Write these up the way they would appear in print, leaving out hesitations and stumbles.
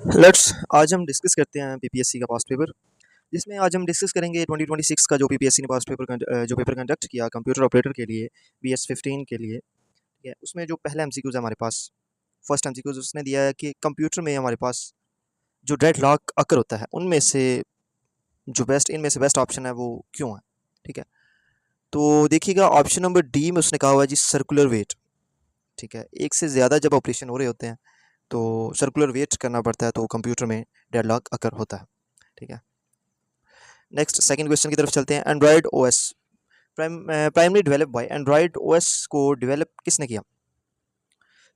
आज हम डिस्कस करते हैं पीपीएससी का पास्ट पेपर, जिसमें आज हम डिस्कस करेंगे 2026 का जो पीपीएससी ने पास्ट पेपर जो पेपर कंडक्ट किया कंप्यूटर ऑपरेटर के लिए BS15 के लिए। ठीक है, उसमें जो पहला एमसीक्यूज है हमारे पास, फर्स्ट एमसीक्यूज उसने दिया है कि कंप्यूटर में हमारे पास जो डेड लॉक अकर होता है उनमें से इनमें से बेस्ट ऑप्शन है वो क्यों है। ठीक है, तो देखिएगा ऑप्शन नंबर डी में उसने कहा हुआ है जी सर्कुलर वेट। ठीक है, एक से ज़्यादा जब ऑपरेशन हो रहे होते हैं तो सर्कुलर वेट करना पड़ता है, तो कंप्यूटर में डेडलॉक अकर होता है। ठीक है, नेक्स्ट सेकंड क्वेश्चन की तरफ चलते हैं। Android OS primary develop by Android OS को डेवलप किसने किया?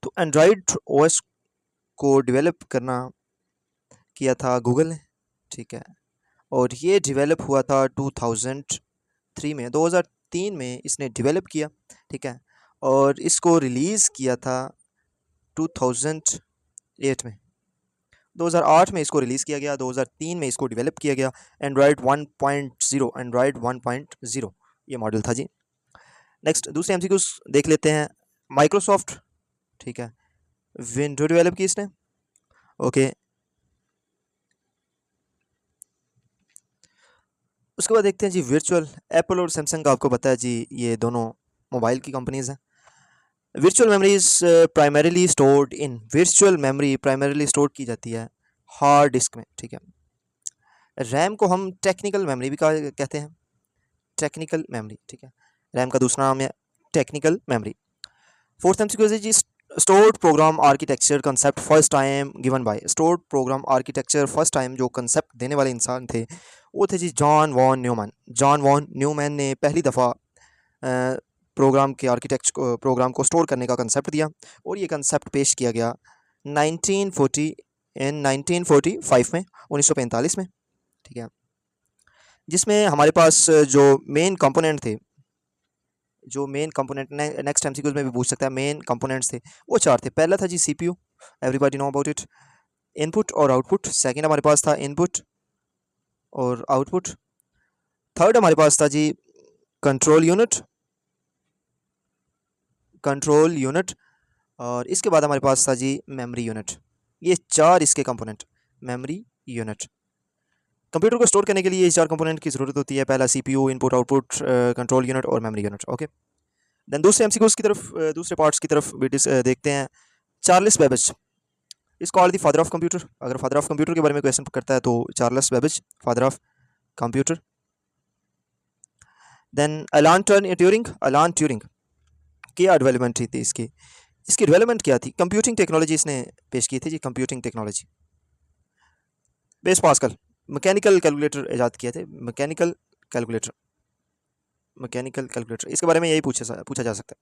तो एंड्रॉयड ओएस को डेवलप किया था गूगल ने। ठीक है, और ये डेवलप हुआ था 2003 में इसने डेवलप किया। ठीक है, और इसको रिलीज़ किया था 2008 में। 2008 में इसको रिलीज़ किया गया, 2003 में इसको डेवलप किया गया। एंड्रॉयड 1.0 ये मॉडल था जी। नेक्स्ट दूसरे एमसीक्यूज देख लेते हैं। माइक्रोसॉफ्ट, ठीक है, विंडो डेवलप की इसने। ओके, उसके बाद देखते हैं जी वर्चुअल। एप्पल और सैमसंग का आपको पता है जी, ये दोनों मोबाइल की कंपनीज हैं। Virtual memory primarily stored in virtual memory primarily store की जाती है हार्ड डिस्क में। ठीक है, रैम को हम टेक्निकल मेमोरी भी कहते हैं, टेक्निकल मेमोरी। ठीक है, रैम का दूसरा नाम है टेक्निकल मेमोरी। फोर्थ एमसीक्यू है जी stored program architecture concept first time given by. Stored program architecture first time जो कंसेप्ट देने वाले इंसान थे वो थे जी John von Neumann. John von Neumann ने पहली दफ़ा प्रोग्राम को स्टोर करने का कंसेप्ट दिया, और ये कंसेप्ट पेश किया गया 1945 में, 1945 में। ठीक है, जिसमें हमारे पास जो मेन कंपोनेंट थे, जो मेन कंपोनेंट नेक्स्ट एमसीक्यूज में भी पूछ सकता है, मेन कंपोनेंट्स थे वो चार थे। पहला था जी CPU, everybody know about it. Input और आउटपुट, सेकंड हमारे पास था इनपुट और आउटपुट। थर्ड हमारे पास था जी कंट्रोल यूनिट, और इसके बाद हमारे पास था जी मेमोरी यूनिट। ये चार इसके कंपोनेंट, मेमोरी यूनिट। कंप्यूटर को स्टोर करने के लिए ये चार कंपोनेंट की ज़रूरत होती है। पहला CPU, input output, control unit और मेमोरी यूनिट। ओके, देन दूसरे एमसीक्यूज की तरफ, दूसरे पार्ट्स की तरफ देखते हैं। Charles Babbage is called the father of computer. अगर फादर ऑफ कंप्यूटर के बारे में क्वेश्चन करता है तो Charles Babbage father of computer. Then Alan Turing क्या डेवलपमेंट थी इसकी डेवलपमेंट क्या थी? कंप्यूटिंग टेक्नोलॉजी इसने पेश की थी जी, computing technology. Blaise Pascal mechanical calculator ईजाद किए थे, मैकेनिकल कैलकुलेटर इसके बारे में यही पूछा जा सकता है।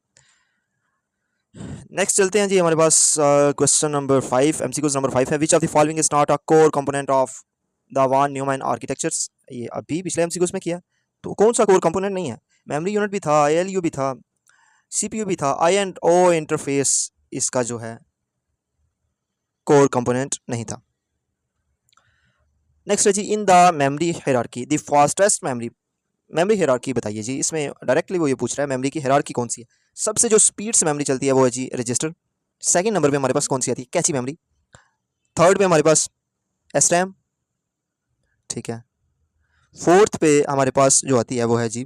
नेक्स्ट चलते हैं जी, हमारे पास क्वेश्चन नंबर 5, एमसीक्यूज नंबर 5 है। Which of the following is not a core component of the von Neumann architectures. ये अभी पिछले एमसीक्यूज में किया, तो कौन सा कोर कंपोनेंट नहीं है? मेमोरी यूनिट भी था, ALU भी था, CPU भी था, I&O इंटरफेस इसका जो है कोर कंपोनेंट नहीं था। नेक्स्ट है जी in the memory hierarchy the fastest memory hierarchy बताइए जी। इसमें डायरेक्टली वो ये पूछ रहा है मेमोरी की हायरार्की कौन सी है। सबसे जो स्पीड से मेमोरी चलती है वो है जी रजिस्टर। सेकंड नंबर पे हमारे पास कौन सी आती है? कैची मेमोरी। थर्ड पे हमारे पास SRAM। ठीक है, फोर्थ पे हमारे पास जो आती है वो है जी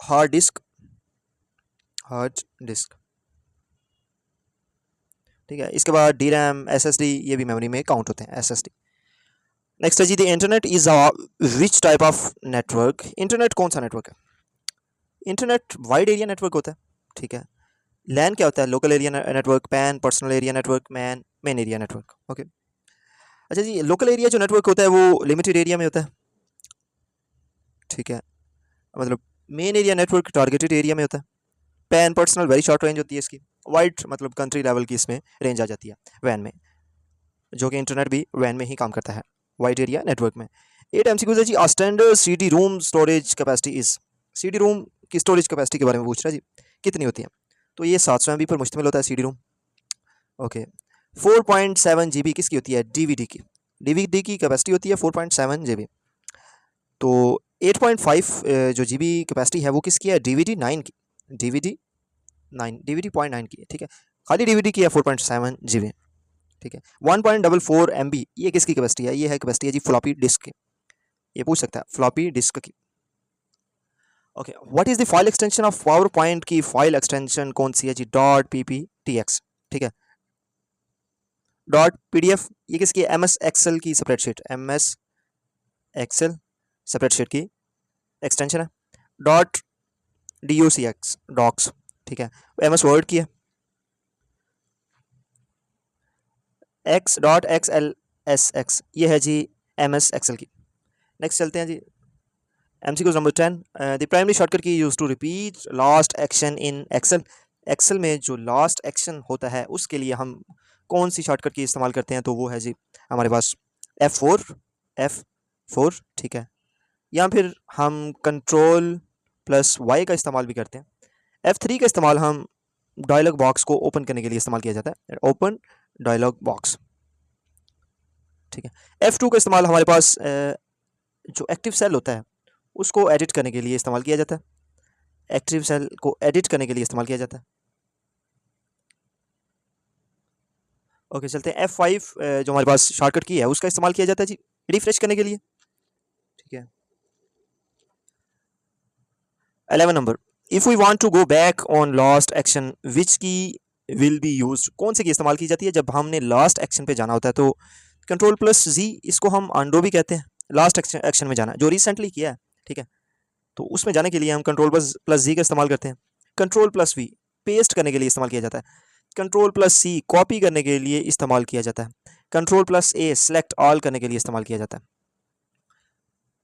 हार्ड डिस्क। ठीक है, इसके बाद DRAM, SSD ये भी मेमोरी में काउंट होते हैं, SSD। नेक्स्ट है जी the internet is which type of network. Internet कौन सा नेटवर्क है? इंटरनेट वाइड एरिया नेटवर्क होता है। ठीक है, लैन क्या होता है? Local area network. Pan personal area network. Main area network. Okay, अच्छा जी लोकल एरिया जो नेटवर्क होता है वो लिमिटेड एरिया में होता है। ठीक है, मतलब main area network targeted area में होता है। Pan personal very short range होती है इसकी। वाइड मतलब कंट्री लेवल की इसमें रेंज आ जाती है वैन में, जो कि इंटरनेट भी वैन में ही काम करता है वाइड एरिया नेटवर्क में। 8 MCQs है जी standard CD ROM storage capacity is. CD ROM की स्टोरेज कैपेसिटी के बारे में पूछ रहा है जी, कितनी होती है? तो ये 700 MB पर मुश्तमिल होता है CD रूम। ओके, 4.7 GB किसकी होती है? DVD की कैपेसिटी होती है 4.7 GB। तो 8.5 जो GB कैपेसिटी है वो किसकी है? DVD 9 की। DVD.9 की है। ठीक है, खाली DVD की है 4.7 GB। ठीक है। 1.44 MB ये किसकी कैपेसिटी है? ये है कैपेसिटी है जी फ्लॉपी डिस्क की। ये पूछ सकता है फ्लॉपी डिस्क की। Okay, what is the file extension of power point की फाइल एक्सटेंशन कौन सी है जी? Dot PPTX। ठीक है। डॉट PDF ये किसकी? MS एक्सेल की स्प्रेडशीट, MS एक्सेल स्प्रेडशीट की एक्सटेंशन है। डॉट DOCX डॉक्स, ठीक है। MS वर्ड की है। X.XLSX ये है जी MS एक्सेल की। नेक्स्ट चलते हैं जी MCQ नंबर 10। The primary shortcut key use to repeat last action in Excel. Excel में जो लास्ट एक्शन होता है उसके लिए हम कौन सी शॉर्टकट की इस्तेमाल करते हैं? तो वो है जी हमारे पास F4, ठीक है। या फिर हम Ctrl+Y का इस्तेमाल भी करते हैं। F3 का इस्तेमाल हम डायलॉग बॉक्स को ओपन करने के लिए इस्तेमाल किया जाता है, ओपन डायलॉग बॉक्स, ठीक है। F2 का इस्तेमाल हमारे पास जो एक्टिव सेल होता है उसको एडिट करने के लिए इस्तेमाल किया जाता है। एक्टिव सेल को एडिट करने के लिए इस्तेमाल किया जाता है। ओके, चलते हैं F5 जो हमारे पास शॉर्टकट की है उसका इस्तेमाल किया जाता है जी रिफ्रेश करने के लिए, ठीक है। 11 number, if we want to go back on last action which key will be used. कौन सी की इस्तेमाल की जाती है जब हमने लास्ट एक्शन पे जाना होता है? तो Ctrl+Z इसको हम अंडो भी कहते हैं। लास्ट एक्शन में जाना जो रिसेंटली किया है, ठीक है, तो उसमें जाने के लिए हम Ctrl+Z का इस्तेमाल करते हैं। Ctrl+V पेस्ट करने के लिए इस्तेमाल किया जाता है। Ctrl+C कॉपी करने के लिए इस्तेमाल किया जाता है। Ctrl+A सेलेक्ट ऑल करने के लिए इस्तेमाल किया जाता है।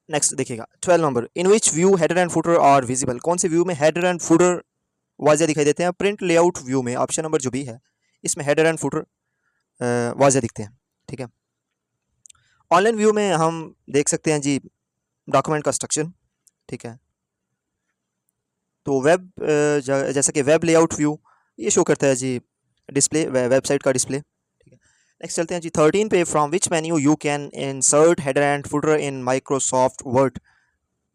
नेक्स्ट देखिएगा 12 number, in which view header and footer are visible. कौन से व्यू में हेडर एंड फुटर वाज़े दिखाई देते हैं? प्रिंट लेआउट व्यू में, ऑप्शन नंबर जो भी है इसमें हेडर एंड फुटर वाज़े दिखते हैं, ठीक है। ऑनलाइन व्यू में हम देख सकते हैं जी डॉक्यूमेंट का स्ट्रक्चर, ठीक है। तो वेब जैसा कि वेब लेआउट व्यू ये शो करता है जी डिस्प्ले, वेबसाइट का डिस्प्ले, ठीक है। नेक्स्ट चलते हैं जी 13 पे, from which menu you can insert header and footer in Microsoft word.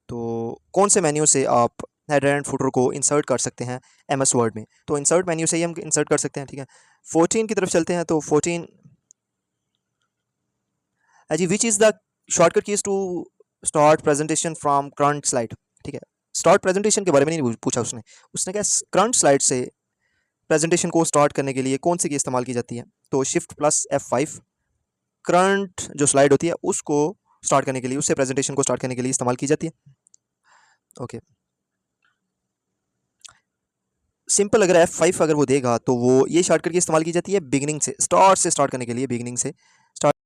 तो कौन से मेन्यू से आप हेडर एंड फुटर को इंसर्ट कर सकते हैं MS वर्ड में? तो इंसर्ट मेन्यू से ही हम इंसर्ट कर सकते हैं, ठीक है। 14 की तरफ चलते हैं। तो 14 जी which is the shortcut keys to start presentation from current slide, ठीक है। स्टार्ट प्रेजेंटेशन के बारे में नहीं पूछा उसने, उसने कहा करंट स्लाइड से प्रेजेंटेशन को स्टार्ट करने के लिए कौन सी की इस्तेमाल की जाती है? तो Shift+F5 करंट जो स्लाइड होती है उसको स्टार्ट करने के लिए, उससे प्रेजेंटेशन को स्टार्ट करने के लिए इस्तेमाल की जाती है। ओके, सिंपल अगर F5 अगर वो देगा तो वो ये शॉर्टकट की इस्तेमाल की जाती है बिगिनिंग से, स्टार्ट से स्टार्ट करने के लिए, बिगिनिंग से स्टार्ट